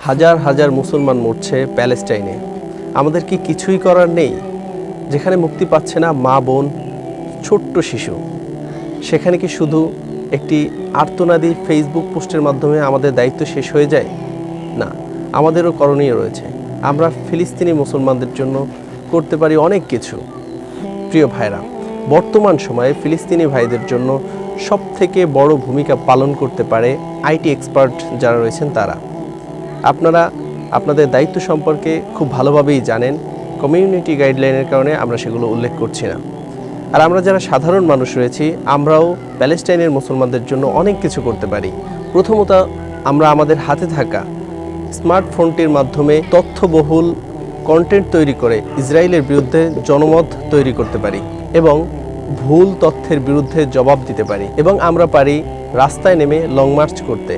হাজার হাজার মুসলমান মরছে প্যালেস্টাইনে। আমাদের কি কিছুই করার নেই? যেখানে মুক্তি পাচ্ছে না মা বোন, ছোট্ট শিশু, সেখানে কি শুধু একটি আর্তনাদি ফেসবুক পোস্টের মাধ্যমে আমাদের দায়িত্ব শেষ হয়ে যায়? না, আমাদেরও করণীয় রয়েছে। আমরা ফিলিস্তিনি মুসলমানদের জন্য করতে পারি অনেক কিছু। প্রিয় ভাইরা, বর্তমান সময়ে ফিলিস্তিনি ভাইদের জন্য সবথেকে বড় ভূমিকা পালন করতে পারে আইটি এক্সপার্ট যারা রয়েছেন তারা। আপনারা আপনাদের দায়িত্ব সম্পর্কে খুব ভালোভাবেই জানেন। কমিউনিটি গাইডলাইনের কারণে আমরা সেগুলো উল্লেখ করছি না। আর আমরা যারা সাধারণ মানুষ রয়েছি, আমরাও প্যালেস্টাইনের মুসলমানদের জন্য অনেক কিছু করতে পারি। প্রথমত, আমরা আমাদের হাতে থাকা স্মার্টফোনটির মাধ্যমে তথ্যবহুল কন্টেন্ট তৈরি করে ইসরায়েলের বিরুদ্ধে জনমত তৈরি করতে পারি এবং ভুল তথ্যের বিরুদ্ধে জবাব দিতে পারি। এবং আমরা পারি রাস্তায় নেমে লং মার্চ করতে।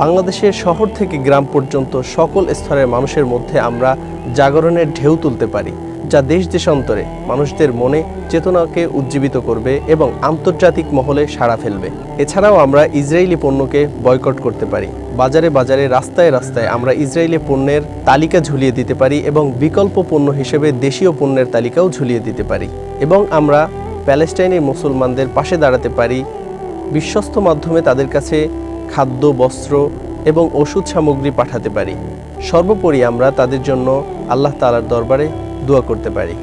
বাংলাদেশের শহর থেকে গ্রাম পর্যন্ত সকল স্তরের মানুষের মধ্যে আমরা জাগরণের ঢেউ তুলতে পারি, যা দেশ দেশান্তরে মানুষদের মনে চেতনাকে উজ্জীবিত করবে এবং আন্তর্জাতিক মহলে সাড়া ফেলবে। এছাড়াও আমরা ইসরায়েলি পণ্যকে বয়কট করতে পারি। বাজারে বাজারে, রাস্তায় রাস্তায় আমরা ইসরায়েলি পণ্যের তালিকা ঝুলিয়ে দিতে পারি এবং বিকল্প পণ্য হিসেবে দেশীয় পণ্যের তালিকাও ঝুলিয়ে দিতে পারি। এবং আমরা প্যালেস্টাইনি মুসলমানদের পাশে দাঁড়াতে পারি, বিশ্বস্ত মাধ্যমে তাদের কাছে খাদ্য, বস্ত্র এবং ওষুধ সামগ্রী পাঠাতে পারি। সর্বোপরি আমরা তাদের জন্য আল্লাহ তাআলার দরবারে দোয়া করতে পারি।